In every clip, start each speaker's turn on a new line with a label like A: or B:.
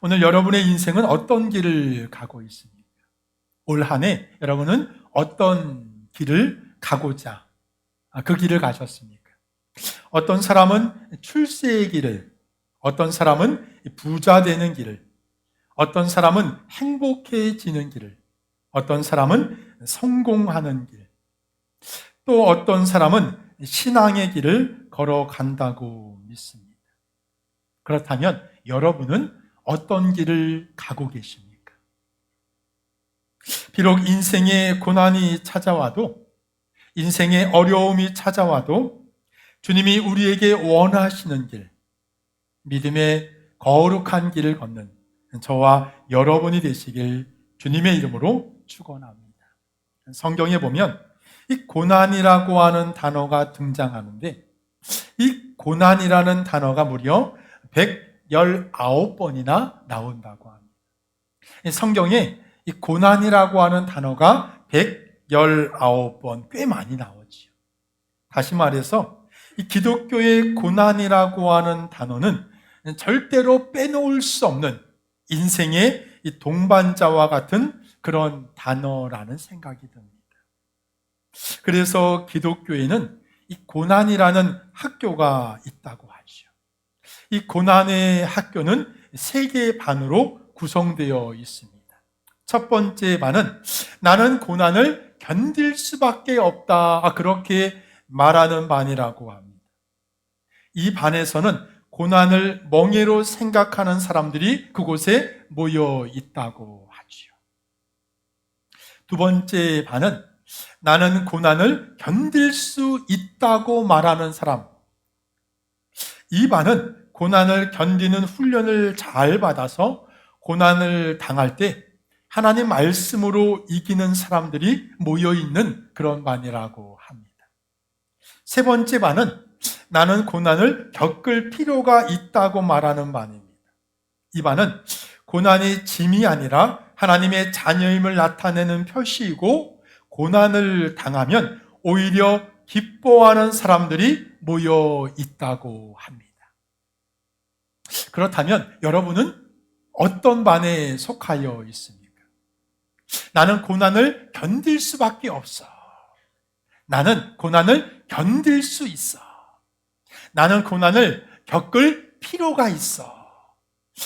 A: 오늘 여러분의 인생은 어떤 길을 가고 있습니까? 올 한 해 여러분은 어떤 길을 가고자 그 길을 가셨습니까? 어떤 사람은 출세의 길을, 어떤 사람은 부자 되는 길을, 어떤 사람은 행복해지는 길을, 어떤 사람은 성공하는 길, 또 어떤 사람은 신앙의 길을 걸어간다고 믿습니다. 그렇다면 여러분은 어떤 길을 가고 계십니까? 비록 인생의 고난이 찾아와도, 인생의 어려움이 찾아와도 주님이 우리에게 원하시는 길, 믿음의 거룩한 길을 걷는 저와 여러분이 되시길 주님의 이름으로 축원합니다. 성경에 보면 이 고난이라고 하는 단어가 등장하는데, 이 고난이라는 단어가 무려 119번이나 나온다고 합니다. 성경에 이 고난이라고 하는 단어가 119번, 꽤 많이 나오지요. 다시 말해서 이 기독교의 고난이라고 하는 단어는 절대로 빼놓을 수 없는 인생의 이 동반자와 같은 그런 단어라는 생각이 듭니다. 그래서 기독교에는 이 고난이라는 학교가 있다고 하죠. 이 고난의 학교는 세 개의 반으로 구성되어 있습니다. 첫 번째 반은 나는 고난을 견딜 수밖에 없다, 그렇게 말하는 반이라고 합니다. 이 반에서는 고난을 멍해로 생각하는 사람들이 그곳에 모여 있다고 하지요. 두 번째 반은 나는 고난을 견딜 수 있다고 말하는 사람. 이 반은 고난을 견디는 훈련을 잘 받아서 고난을 당할 때 하나님 말씀으로 이기는 사람들이 모여있는 그런 반이라고 합니다. 세 번째 반은 나는 고난을 겪을 필요가 있다고 말하는 반입니다. 이 반은 고난이 짐이 아니라 하나님의 자녀임을 나타내는 표시이고, 고난을 당하면 오히려 기뻐하는 사람들이 모여 있다고 합니다. 그렇다면 여러분은 어떤 반에 속하여 있습니까? 나는 고난을 견딜 수밖에 없어. 나는 고난을 견딜 수 있어. 나는 고난을 겪을 필요가 있어.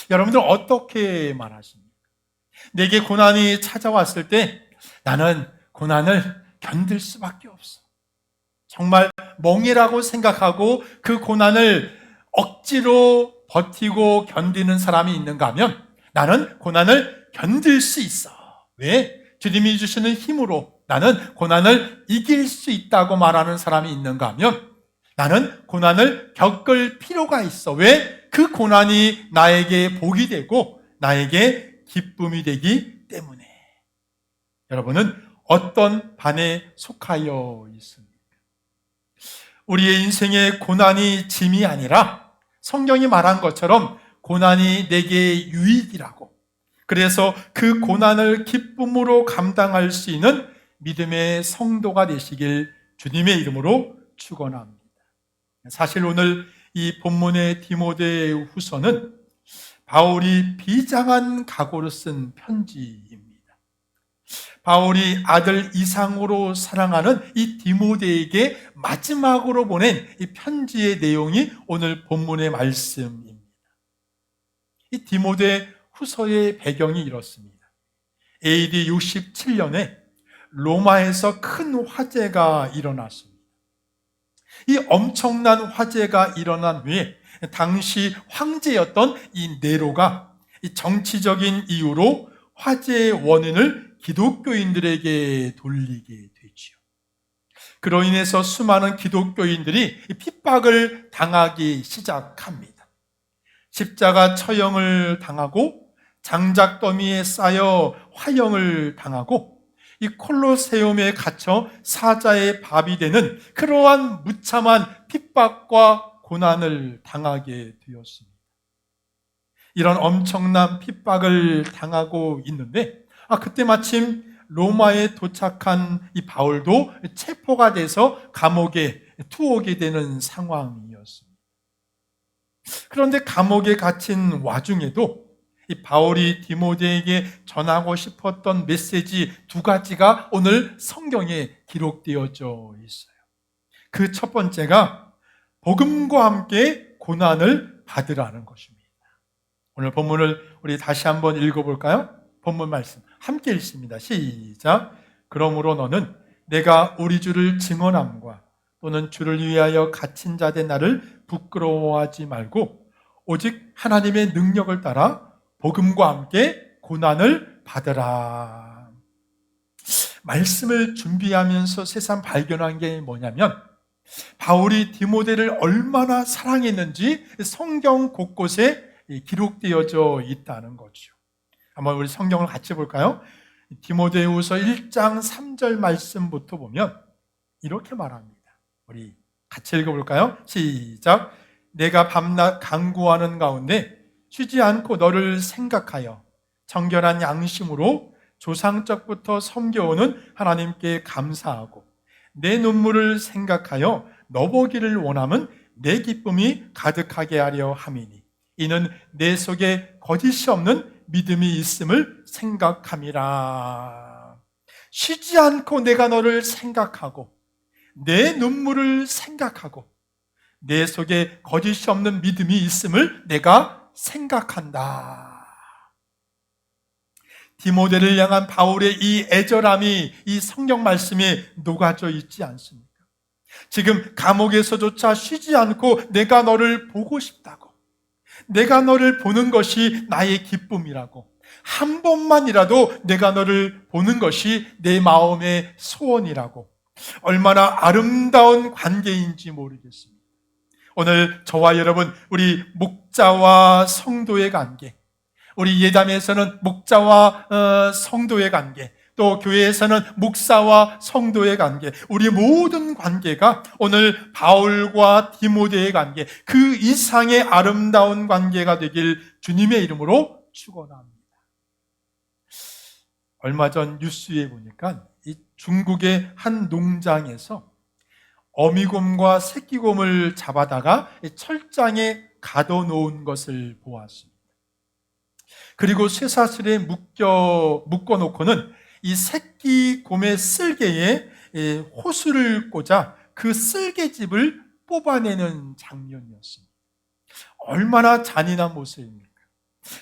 A: 여러분들 어떻게 말하십니까? 내게 고난이 찾아왔을 때 나는 고난을 견딜 수밖에 없어. 정말 멍이라고 생각하고 그 고난을 억지로 버티고 견디는 사람이 있는가 하면 나는 고난을 견딜 수 있어. 왜? 주님이 주시는 힘으로 나는 고난을 이길 수 있다고 말하는 사람이 있는가 하면 나는 고난을 겪을 필요가 있어. 왜? 그 고난이 나에게 복이 되고 나에게 기쁨이 되기 때문에. 여러분은 어떤 반에 속하여 있습니까? 우리의 인생의 고난이 짐이 아니라 성경이 말한 것처럼 고난이 내게 유익이라고, 그래서 그 고난을 기쁨으로 감당할 수 있는 믿음의 성도가 되시길 주님의 이름으로 축원합니다. 사실 오늘 이 본문의 디모데후서는 바울이 비장한 각오로 쓴 편지입니다. 바울이 아들 이상으로 사랑하는 이 디모데에게 마지막으로 보낸 이 편지의 내용이 오늘 본문의 말씀입니다. 이 디모데 후서의 배경이 이렇습니다. AD 67년에 로마에서 큰 화재가 일어났습니다. 이 엄청난 화재가 일어난 후에 당시 황제였던 이 네로가 이 정치적인 이유로 화재의 원인을 기독교인들에게 돌리게 되지요. 그로 인해서 수많은 기독교인들이 핍박을 당하기 시작합니다. 십자가 처형을 당하고 장작더미에 쌓여 화형을 당하고 이 콜로세움에 갇혀 사자의 밥이 되는 그러한 무참한 핍박과 고난을 당하게 되었습니다. 이런 엄청난 핍박을 당하고 있는데 그때 마침 로마에 도착한 이 바울도 체포가 돼서 감옥에 투옥이 되는 상황이었습니다. 그런데 감옥에 갇힌 와중에도 이 바울이 디모데에게 전하고 싶었던 메시지 두 가지가 오늘 성경에 기록되어져 있어요. 그 첫 번째가 복음과 함께 고난을 받으라는 것입니다. 오늘 본문을 우리 다시 한번 읽어볼까요? 본문 말씀 함께 읽습니다. 시작. 그러므로 너는 내가 우리 주를 증언함과 또는 주를 위하여 갇힌 자 된 나를 부끄러워하지 말고 오직 하나님의 능력을 따라 복음과 함께 고난을 받으라. 말씀을 준비하면서 새삼 발견한 게 뭐냐면 바울이 디모데를 얼마나 사랑했는지 성경 곳곳에 기록되어져 있다는 거죠. 한번 우리 성경을 같이 볼까요? 디모데후서 1장 3절 말씀부터 보면 이렇게 말합니다. 우리 같이 읽어볼까요? 시작. 내가 밤낮 간구하는 가운데 쉬지 않고 너를 생각하여 정결한 양심으로 조상적부터 섬겨오는 하나님께 감사하고 내 눈물을 생각하여 너 보기를 원함은 내 기쁨이 가득하게 하려 함이니 이는 내 속에 거짓이 없는 믿음이 있음을 생각함이라. 쉬지 않고 내가 너를 생각하고 내 눈물을 생각하고 내 속에 거짓이 없는 믿음이 있음을 내가 생각한다. 디모데를 향한 바울의 이 애절함이 이 성경 말씀에 녹아져 있지 않습니까? 지금 감옥에서조차 쉬지 않고 내가 너를 보고 싶다고, 내가 너를 보는 것이 나의 기쁨이라고, 한 번만이라도 내가 너를 보는 것이 내 마음의 소원이라고, 얼마나 아름다운 관계인지 모르겠습니다. 오늘 저와 여러분, 우리 목자와 성도의 관계, 우리 예담에서는 목자와 성도의 관계, 또 교회에서는 목사와 성도의 관계, 우리 모든 관계가 오늘 바울과 디모데의 관계, 그 이상의 아름다운 관계가 되길 주님의 이름으로 축원합니다. 얼마 전 뉴스에 보니까 이 중국의 한 농장에서 어미곰과 새끼곰을 잡아다가 철장에 가둬놓은 것을 보았습니다. 그리고 쇠사슬에 묶어놓고는 이 새끼곰의 쓸개에 호수를 꽂아 그 쓸개즙을 뽑아내는 장면이었습니다. 얼마나 잔인한 모습입니까?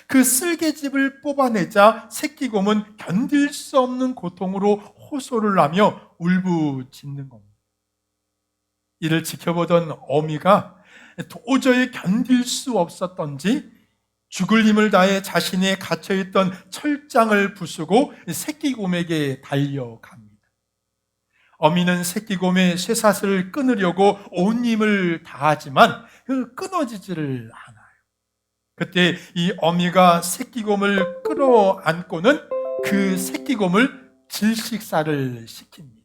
A: 그 쓸개즙을 뽑아내자 새끼곰은 견딜 수 없는 고통으로 호소를 하며 울부짖는 겁니다. 이를 지켜보던 어미가 도저히 견딜 수 없었던지 죽을 힘을 다해 자신의 갇혀있던 철장을 부수고 새끼곰에게 달려갑니다. 어미는 새끼곰의 쇠사슬을 끊으려고 온 힘을 다하지만 끊어지지를 않아요. 그때 이 어미가 새끼곰을 끌어안고는 그 새끼곰을 질식사를 시킵니다.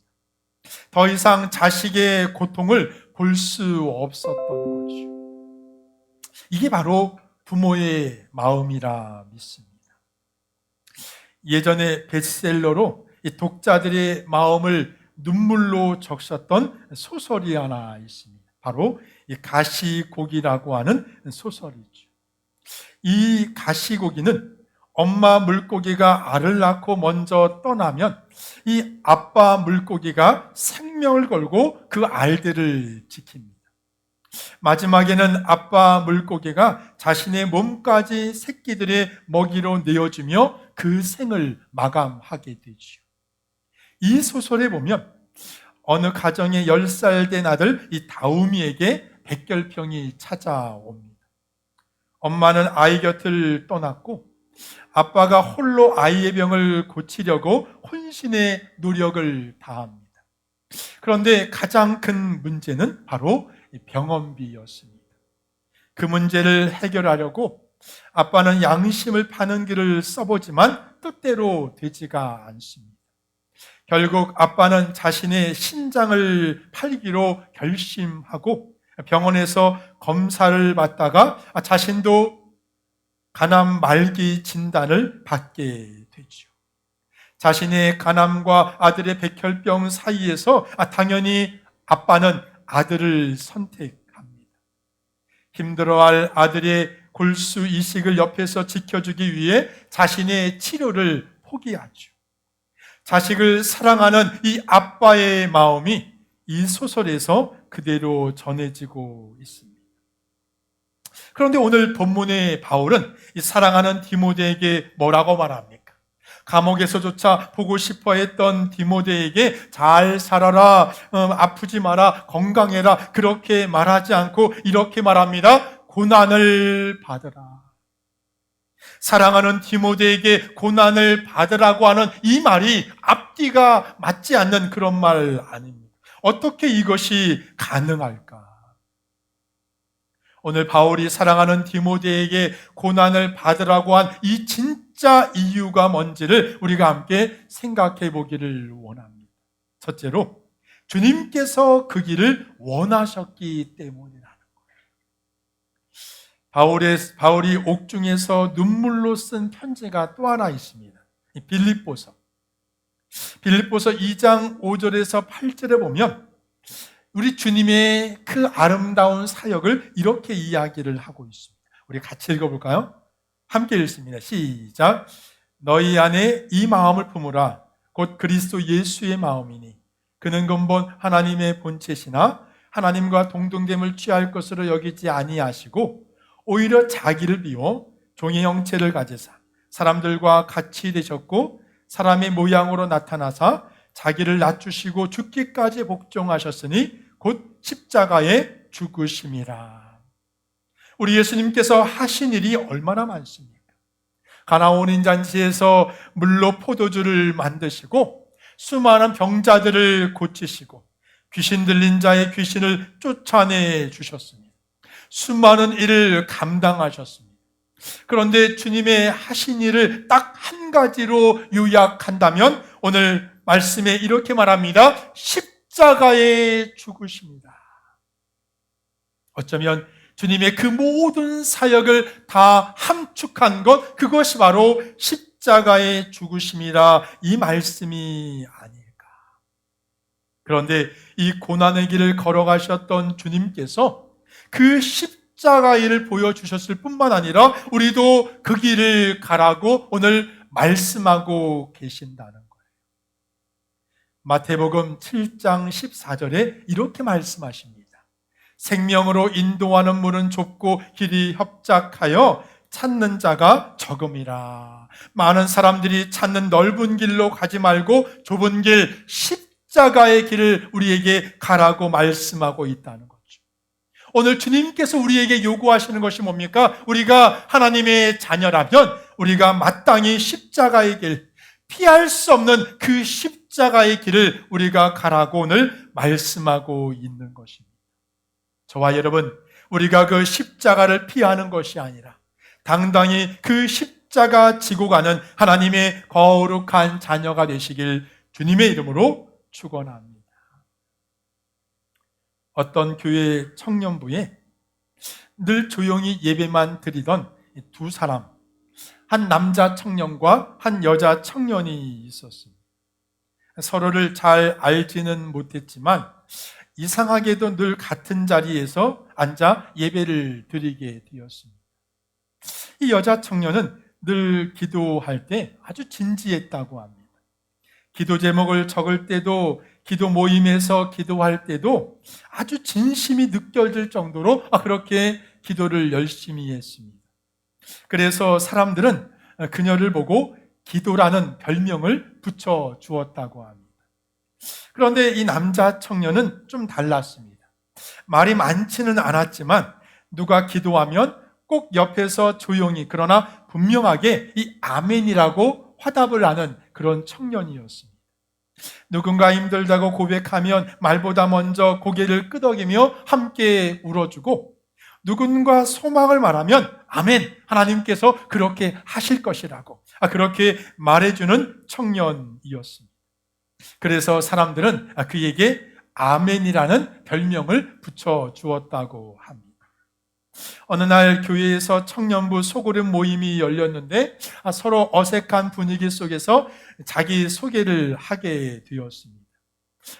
A: 더 이상 자식의 고통을 볼 수 없었던 거죠. 이게 바로 부모의 마음이라 믿습니다. 예전에 베스트셀러로 이 독자들의 마음을 눈물로 적셨던 소설이 하나 있습니다. 바로 이 가시고기라고 하는 소설이죠. 이 가시고기는 엄마 물고기가 알을 낳고 먼저 떠나면 이 아빠 물고기가 생명을 걸고 그 알들을 지킵니다. 마지막에는 아빠 물고기가 자신의 몸까지 새끼들의 먹이로 내어주며 그 생을 마감하게 되죠. 이 소설에 보면 어느 가정의 10살 된 아들 이 다우미에게 백결병이 찾아옵니다. 엄마는 아이 곁을 떠났고 아빠가 홀로 아이의 병을 고치려고 혼신의 노력을 다합니다. 그런데 가장 큰 문제는 바로 병원비였습니다. 그 문제를 해결하려고 아빠는 양심을 파는 길을 써보지만 뜻대로 되지가 않습니다. 결국 아빠는 자신의 신장을 팔기로 결심하고 병원에서 검사를 받다가 자신도 간암 말기 진단을 받게 되죠. 자신의 간암과 아들의 백혈병 사이에서 당연히 아빠는 아들을 선택합니다. 힘들어할 아들의 골수 이식을 옆에서 지켜주기 위해 자신의 치료를 포기하죠. 자식을 사랑하는 이 아빠의 마음이 이 소설에서 그대로 전해지고 있습니다. 그런데 오늘 본문의 바울은 이 사랑하는 디모데에게 뭐라고 말합니까? 감옥에서조차 보고 싶어 했던 디모데에게 잘 살아라, 아프지 마라, 건강해라, 그렇게 말하지 않고 이렇게 말합니다. 고난을 받으라. 사랑하는 디모데에게 고난을 받으라고 하는 이 말이 앞뒤가 맞지 않는 그런 말 아닙니다. 어떻게 이것이 가능할까? 오늘 바울이 사랑하는 디모데에게 고난을 받으라고 한 이 진짜 이유가 뭔지를 우리가 함께 생각해 보기를 원합니다. 첫째로, 주님께서 그 길을 원하셨기 때문이라는 거예요. 바울이 옥중에서 눈물로 쓴 편지가 또 하나 있습니다. 빌립보서 2장 5절에서 8절에 보면 우리 주님의 그 아름다운 사역을 이렇게 이야기를 하고 있습니다. 우리 같이 읽어볼까요? 함께 읽습니다. 시작. 너희 안에 이 마음을 품으라. 곧 그리스도 예수의 마음이니 그는 근본 하나님의 본체시나 하나님과 동등됨을 취할 것으로 여기지 아니하시고 오히려 자기를 비워 종의 형체를 가지사 사람들과 같이 되셨고 사람의 모양으로 나타나사 자기를 낮추시고 죽기까지 복종하셨으니 곧 십자가에 죽으심이라. 우리 예수님께서 하신 일이 얼마나 많습니까? 가나온 잔치에서 물로 포도주를 만드시고 수많은 병자들을 고치시고 귀신 들린 자의 귀신을 쫓아내 주셨습니다. 수많은 일을 감당하셨습니다. 그런데 주님의 하신 일을 딱 한 가지로 요약한다면 오늘 말씀에 이렇게 말합니다. 십자가에 죽으십니다. 어쩌면 주님의 그 모든 사역을 다 함축한 것, 그것이 바로 십자가에 죽으심이라 이 말씀이 아닐까. 그런데 이 고난의 길을 걸어가셨던 주님께서 그 십자가 일을 보여주셨을 뿐만 아니라 우리도 그 길을 가라고 오늘 말씀하고 계신다는 거예요. 마태복음 7장 14절에 이렇게 말씀하십니다. 생명으로 인도하는 문은 좁고 길이 협착하여 찾는 자가 적음이라. 많은 사람들이 찾는 넓은 길로 가지 말고 좁은 길, 십자가의 길을 우리에게 가라고 말씀하고 있다는 거죠. 오늘 주님께서 우리에게 요구하시는 것이 뭡니까? 우리가 하나님의 자녀라면 우리가 마땅히 십자가의 길, 피할 수 없는 그 십자가의 길을 우리가 가라고 오늘 말씀하고 있는 것입니다. 저와 여러분, 우리가 그 십자가를 피하는 것이 아니라 당당히 그 십자가 지고 가는 하나님의 거룩한 자녀가 되시길 주님의 이름으로 축원합니다. 어떤 교회 청년부에 늘 조용히 예배만 드리던 두 사람, 한 남자 청년과 한 여자 청년이 있었습니다. 서로를 잘 알지는 못했지만 이상하게도 늘 같은 자리에서 앉아 예배를 드리게 되었습니다. 이 여자 청년은 늘 기도할 때 아주 진지했다고 합니다. 기도 제목을 적을 때도, 기도 모임에서 기도할 때도 아주 진심이 느껴질 정도로 그렇게 기도를 열심히 했습니다. 그래서 사람들은 그녀를 보고 기도라는 별명을 붙여 주었다고 합니다. 그런데 이 남자 청년은 좀 달랐습니다. 말이 많지는 않았지만 누가 기도하면 꼭 옆에서 조용히 그러나 분명하게 이 아멘이라고 화답을 하는 그런 청년이었습니다. 누군가 힘들다고 고백하면 말보다 먼저 고개를 끄덕이며 함께 울어주고 누군가 소망을 말하면 아멘, 하나님께서 그렇게 하실 것이라고 그렇게 말해주는 청년이었습니다. 그래서 사람들은 그에게 아멘이라는 별명을 붙여주었다고 합니다. 어느 날 교회에서 청년부 소그룹 모임이 열렸는데 서로 어색한 분위기 속에서 자기 소개를 하게 되었습니다.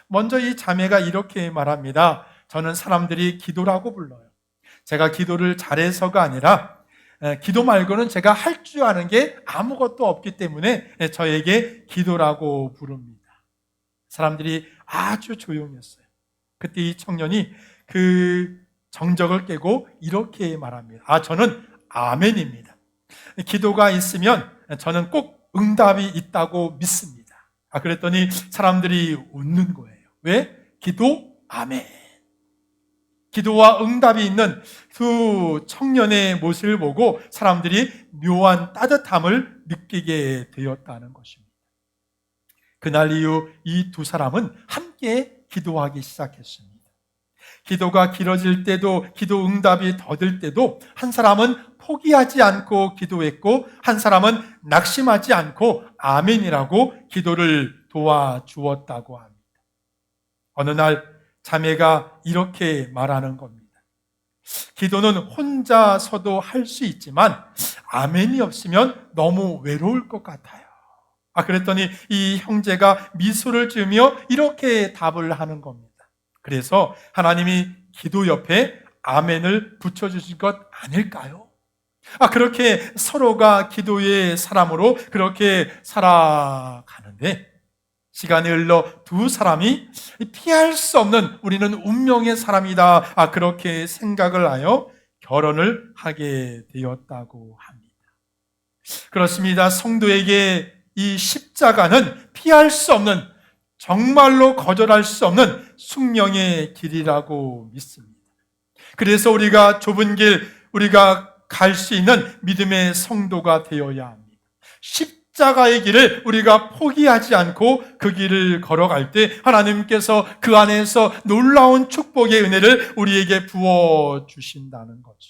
A: 먼저 이 자매가 이렇게 말합니다. 저는 사람들이 기도라고 불러요. 제가 기도를 잘해서가 아니라 기도 말고는 제가 할 줄 아는 게 아무것도 없기 때문에 저에게 기도라고 부릅니다. 사람들이 아주 조용했어요. 그때 이 청년이 그 정적을 깨고 이렇게 말합니다. 저는 아멘입니다. 기도가 있으면 저는 꼭 응답이 있다고 믿습니다. 그랬더니 사람들이 웃는 거예요. 왜? 기도, 아멘. 기도와 응답이 있는 두 청년의 모습을 보고 사람들이 묘한 따뜻함을 느끼게 되었다는 것입니다. 그날 이후 이 두 사람은 함께 기도하기 시작했습니다. 기도가 길어질 때도, 기도 응답이 더딜 때도 한 사람은 포기하지 않고 기도했고 한 사람은 낙심하지 않고 아멘이라고 기도를 도와주었다고 합니다. 어느 날 자매가 이렇게 말하는 겁니다. 기도는 혼자서도 할 수 있지만 아멘이 없으면 너무 외로울 것 같아요. 그랬더니 이 형제가 미소를 지으며 이렇게 답을 하는 겁니다. 그래서 하나님이 기도 옆에 아멘을 붙여주신 것 아닐까요? 그렇게 서로가 기도의 사람으로 그렇게 살아가는데 시간이 흘러 두 사람이 피할 수 없는 우리는 운명의 사람이다. 그렇게 생각을 하여 결혼을 하게 되었다고 합니다. 그렇습니다. 성도에게 이 십자가는 피할 수 없는, 정말로 거절할 수 없는 숙명의 길이라고 믿습니다. 그래서 우리가 좁은 길, 우리가 갈 수 있는 믿음의 성도가 되어야 합니다. 십자가의 길을 우리가 포기하지 않고 그 길을 걸어갈 때 하나님께서 그 안에서 놀라운 축복의 은혜를 우리에게 부어주신다는 거죠.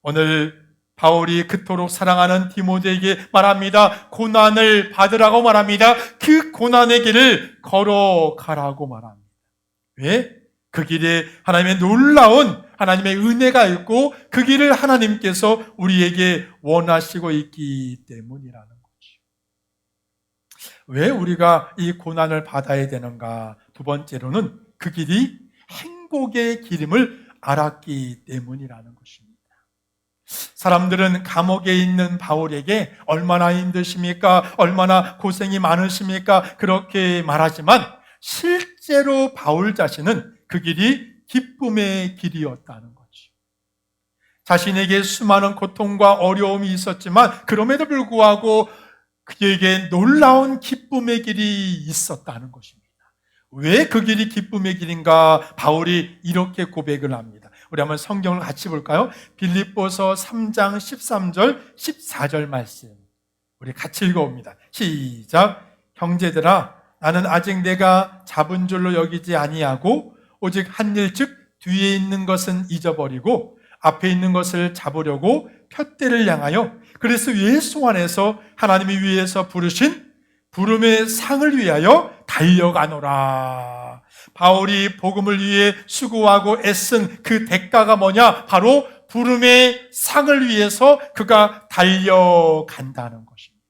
A: 오늘 바울이 그토록 사랑하는 디모데에게 말합니다. 고난을 받으라고 말합니다. 그 고난의 길을 걸어가라고 말합니다. 왜? 그 길에 하나님의 놀라운 하나님의 은혜가 있고 그 길을 하나님께서 우리에게 원하시고 있기 때문이라는 거죠. 왜 우리가 이 고난을 받아야 되는가? 두 번째로는 그 길이 행복의 길임을 알았기 때문이라는 것입니다. 사람들은 감옥에 있는 바울에게 얼마나 힘드십니까? 얼마나 고생이 많으십니까? 그렇게 말하지만 실제로 바울 자신은 그 길이 기쁨의 길이었다는 거죠. 자신에게 수많은 고통과 어려움이 있었지만 그럼에도 불구하고 그에게 놀라운 기쁨의 길이 있었다는 것입니다. 왜 그 길이 기쁨의 길인가? 바울이 이렇게 고백을 합니다. 우리 한번 성경을 같이 볼까요? 빌립보서 3장 13절, 14절 말씀. 우리 같이 읽어봅니다. 시작. 형제들아, 나는 아직 내가 잡은 줄로 여기지 아니하고 오직 한 일 즉 뒤에 있는 것은 잊어버리고 앞에 있는 것을 잡으려고 푯대를 향하여 그리스도 예수 안에서 하나님이 위에서 부르신 부름의 상을 위하여 달려가노라. 바울이 복음을 위해 수고하고 애쓴 그 대가가 뭐냐? 바로 부름의 상을 위해서 그가 달려간다는 것입니다.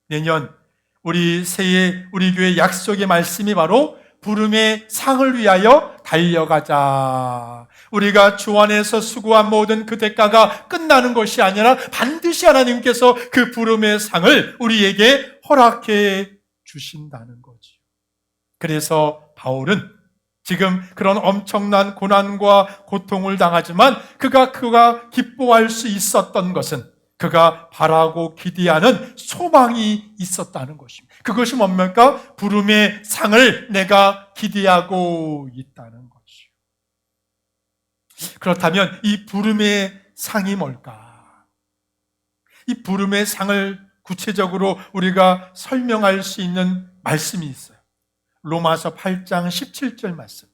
A: 내년 우리 새해 우리 교회 약속의 말씀이 바로 부름의 상을 위하여 달려가자. 우리가 주 안에서 수고한 모든 그 대가가 끝나는 것이 아니라 반드시 하나님께서 그 부름의 상을 우리에게 허락해 주신다는 거죠. 그래서 바울은 지금 그런 엄청난 고난과 고통을 당하지만 그가 기뻐할 수 있었던 것은 그가 바라고 기대하는 소망이 있었다는 것입니다. 그것이 뭡니까? 부름의 상을 내가 기대하고 있다는 것이요. 그렇다면 이 부름의 상이 뭘까? 이 부름의 상을 구체적으로 우리가 설명할 수 있는 말씀이 있어요. 로마서 8장 17절 말씀.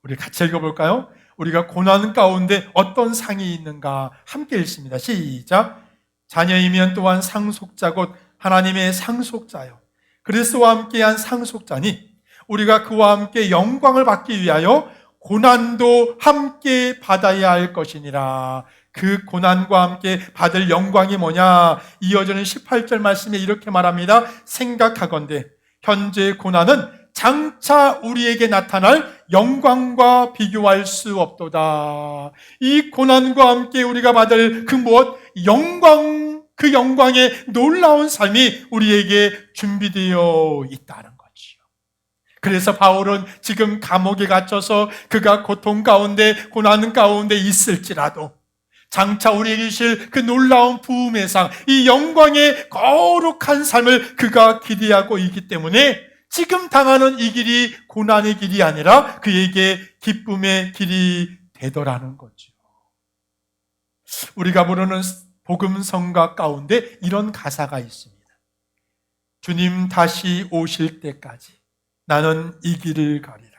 A: 우리 같이 읽어볼까요? 우리가 고난 가운데 어떤 상이 있는가 함께 읽습니다. 시작. 자녀이면 또한 상속자 곧 하나님의 상속자요. 그리스도와 함께한 상속자니 우리가 그와 함께 영광을 받기 위하여 고난도 함께 받아야 할 것이니라. 그 고난과 함께 받을 영광이 뭐냐? 이어지는 18절 말씀에 이렇게 말합니다. 생각하건대 현재 고난은 장차 우리에게 나타날 영광과 비교할 수 없도다. 이 고난과 함께 우리가 받을 그 무엇? 영광, 그 영광의 놀라운 삶이 우리에게 준비되어 있다는 거지요. 그래서 바울은 지금 감옥에 갇혀서 그가 고통 가운데, 고난 가운데 있을지라도 장차 우리에게 주실 그 놀라운 부흥의 상, 이 영광의 거룩한 삶을 그가 기대하고 있기 때문에 지금 당하는 이 길이 고난의 길이 아니라 그에게 기쁨의 길이 되더라는 거죠. 우리가 부르는 복음성가 가운데 이런 가사가 있습니다. 주님 다시 오실 때까지 나는 이 길을 가리라.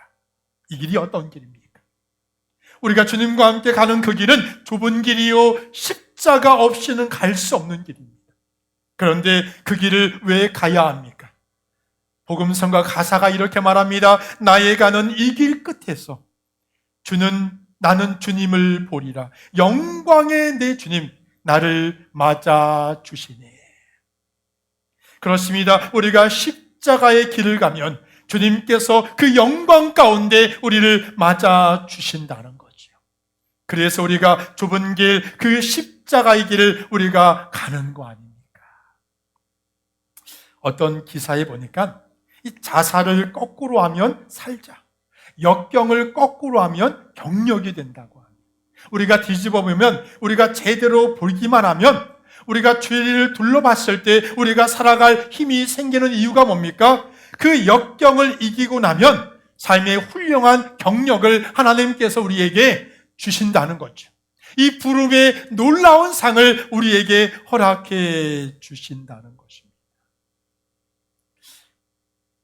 A: 이 길이 어떤 길입니까? 우리가 주님과 함께 가는 그 길은 좁은 길이요, 십자가 없이는 갈 수 없는 길입니다. 그런데 그 길을 왜 가야 합니까? 복음성가 가사가 이렇게 말합니다. 나의 가는 이 길 끝에서 나는 주님을 보리라. 영광의 내 주님 나를 맞아 주시네. 그렇습니다. 우리가 십자가의 길을 가면 주님께서 그 영광 가운데 우리를 맞아 주신다는 거죠. 그래서 우리가 좁은 길, 그 십자가의 길을 우리가 가는 거 아닙니까? 어떤 기사에 보니까 이 자살을 거꾸로 하면 살자, 역경을 거꾸로 하면 경력이 된다고 합니다. 우리가 뒤집어 보면, 우리가 제대로 보기만 하면, 우리가 주위를 둘러봤을 때 우리가 살아갈 힘이 생기는 이유가 뭡니까? 그 역경을 이기고 나면 삶의 훌륭한 경력을 하나님께서 우리에게 주신다는 거죠. 이 부름의 놀라운 상을 우리에게 허락해 주신다는 것입니다.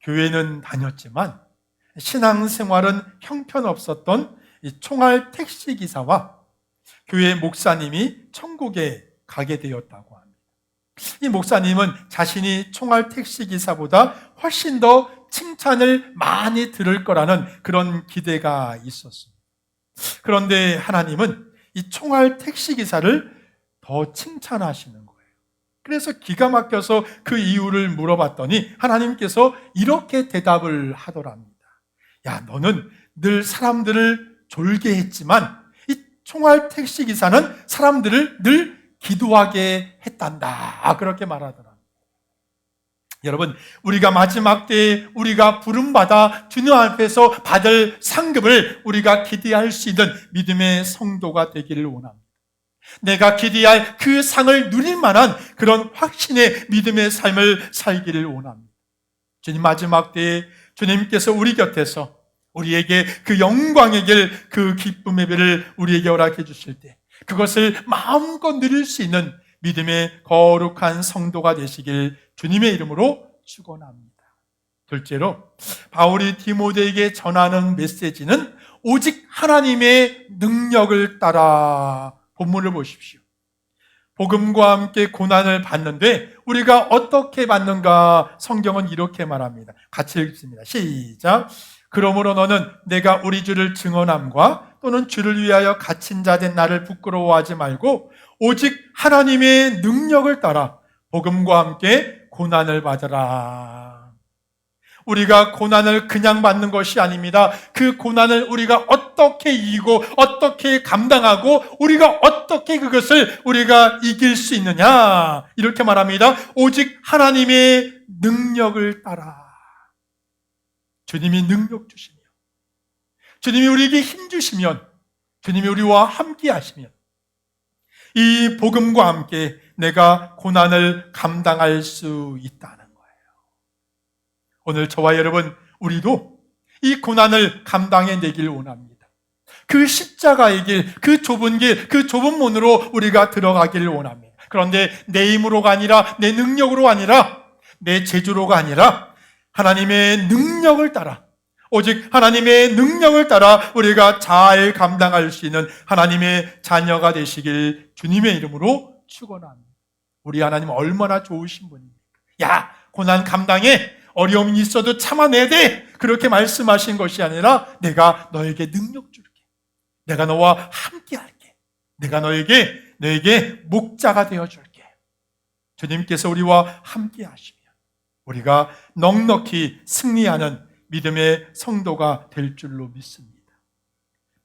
A: 교회는 다녔지만 신앙생활은 형편없었던 이 총알 택시기사와 교회 목사님이 천국에 가게 되었다고 합니다. 이 목사님은 자신이 총알 택시기사보다 훨씬 더 칭찬을 많이 들을 거라는 그런 기대가 있었습니다. 그런데 하나님은 이 총알 택시기사를 더 칭찬하시는 거예요. 그래서 기가 막혀서 그 이유를 물어봤더니 하나님께서 이렇게 대답을 하더랍니다. 야, 너는 늘 사람들을 졸게 했지만 이 총알 택시기사는 사람들을 늘 기도하게 했단다. 그렇게 말하더랍니다. 여러분, 우리가 마지막 때에 우리가 부름받아 주님 앞에서 받을 상급을 우리가 기대할 수 있는 믿음의 성도가 되기를 원합니다. 내가 기대할 그 상을 누릴 만한 그런 확신의 믿음의 삶을 살기를 원합니다. 주님 마지막 때에 주님께서 우리 곁에서 우리에게 그 영광의 길, 그 기쁨의 배를 우리에게 허락해 주실 때 그것을 마음껏 누릴 수 있는 믿음의 거룩한 성도가 되시길 주님의 이름으로 축원합니다. 둘째로 바울이 디모데에게 전하는 메시지는 오직 하나님의 능력을 따라. 본문을 보십시오. 복음과 함께 고난을 받는데 우리가 어떻게 받는가? 성경은 이렇게 말합니다. 같이 읽습니다. 시작. 그러므로 너는 내가 우리 주를 증언함과 또는 주를 위하여 갇힌 자 된 나를 부끄러워하지 말고 오직 하나님의 능력을 따라 복음과 함께 고난을 받으라. 우리가 고난을 그냥 받는 것이 아닙니다. 그 고난을 우리가 어떻게 이기고 어떻게 감당하고 우리가 어떻게 그것을 우리가 이길 수 있느냐, 이렇게 말합니다. 오직 하나님의 능력을 따라. 주님이 능력 주시며 주님이 우리에게 힘 주시면 주님이 우리와 함께 하시면 이 복음과 함께 내가 고난을 감당할 수 있다는 거예요. 오늘 저와 여러분, 우리도 이 고난을 감당해내길 원합니다. 그 십자가의 길, 그 좁은 길, 그 좁은 문으로 우리가 들어가기를 원합니다. 그런데 내 힘으로가 아니라, 내 능력으로가 아니라, 내 재주로가 아니라 하나님의 능력을 따라, 오직 하나님의 능력을 따라 우리가 잘 감당할 수 있는 하나님의 자녀가 되시길 주님의 이름으로 축원합니다. 우리 하나님 얼마나 좋으신 분입니까? 야, 고난 감당해. 어려움이 있어도 참아내야 돼. 그렇게 말씀하신 것이 아니라 내가 너에게 능력 줄게. 내가 너와 함께 할게. 내가 너에게 목자가 되어줄게. 주님께서 우리와 함께 하시면 우리가 넉넉히 승리하는 믿음의 성도가 될 줄로 믿습니다.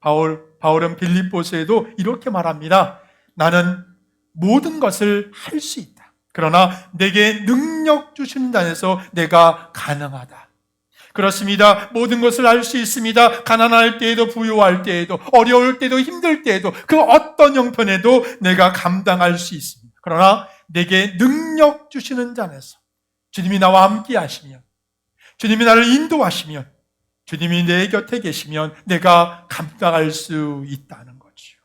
A: 바울은 빌립보서에도 이렇게 말합니다. 나는 모든 것을 할 수 있다. 그러나 내게 능력 주시는 자에서 내가 가능하다. 그렇습니다. 모든 것을 할 수 있습니다. 가난할 때에도 부유할 때에도 어려울 때도 힘들 때에도 그 어떤 형편에도 내가 감당할 수 있습니다. 그러나 내게 능력 주시는 자 안에서 주님이 나와 함께 하시면, 주님이 나를 인도하시면, 주님이 내 곁에 계시면 내가 감당할 수 있다는 거죠.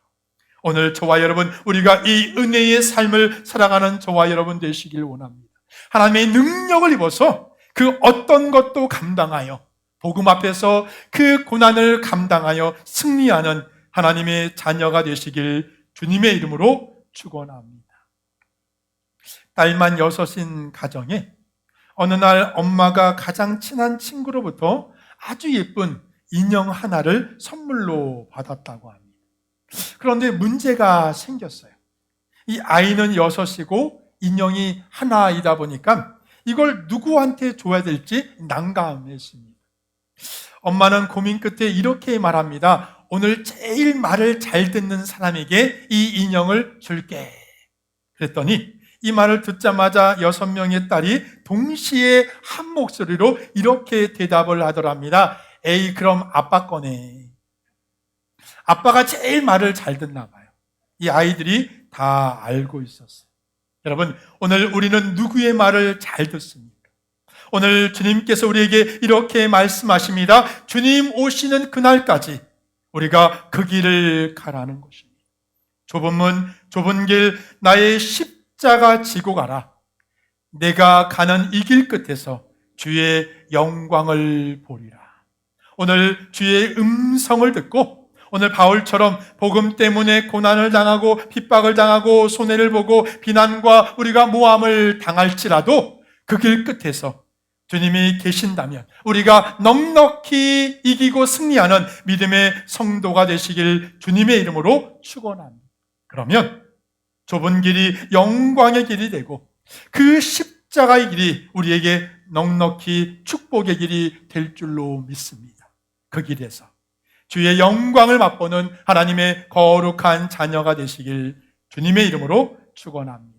A: 오늘 저와 여러분, 우리가 이 은혜의 삶을 살아가는 저와 여러분 되시길 원합니다. 하나님의 능력을 입어서 그 어떤 것도 감당하여 복음 앞에서 그 고난을 감당하여 승리하는 하나님의 자녀가 되시길 주님의 이름으로 축원합니다. 딸만 6인 가정에 어느 날 엄마가 가장 친한 친구로부터 아주 예쁜 인형 하나를 선물로 받았다고 합니다. 그런데 문제가 생겼어요. 이 아이는 6이고 인형이 하나이다 보니까 이걸 누구한테 줘야 될지 난감했습니다. 엄마는 고민 끝에 이렇게 말합니다. 오늘 제일 말을 잘 듣는 사람에게 이 인형을 줄게. 그랬더니 이 말을 듣자마자 6명의 딸이 동시에 한 목소리로 이렇게 대답을 하더랍니다. 에이, 그럼 아빠 거네. 아빠가 제일 말을 잘 듣나 봐요. 이 아이들이 다 알고 있었어요. 여러분, 오늘 우리는 누구의 말을 잘 듣습니까? 오늘 주님께서 우리에게 이렇게 말씀하십니다. 주님 오시는 그날까지 우리가 그 길을 가라는 것입니다. 좁은 문, 좁은 길, 나의 십자가 지고 가라. 내가 가는 이 길 끝에서 주의 영광을 보리라. 오늘 주의 음성을 듣고 오늘 바울처럼 복음 때문에 고난을 당하고 핍박을 당하고 손해를 보고 비난과 우리가 모함을 당할지라도 그 길 끝에서 주님이 계신다면 우리가 넉넉히 이기고 승리하는 믿음의 성도가 되시길 주님의 이름으로 축원합니다. 그러면 좁은 길이 영광의 길이 되고 그 십자가의 길이 우리에게 넉넉히 축복의 길이 될 줄로 믿습니다. 그 길에서 주의 영광을 맛보는 하나님의 거룩한 자녀가 되시길 주님의 이름으로 축원합니다.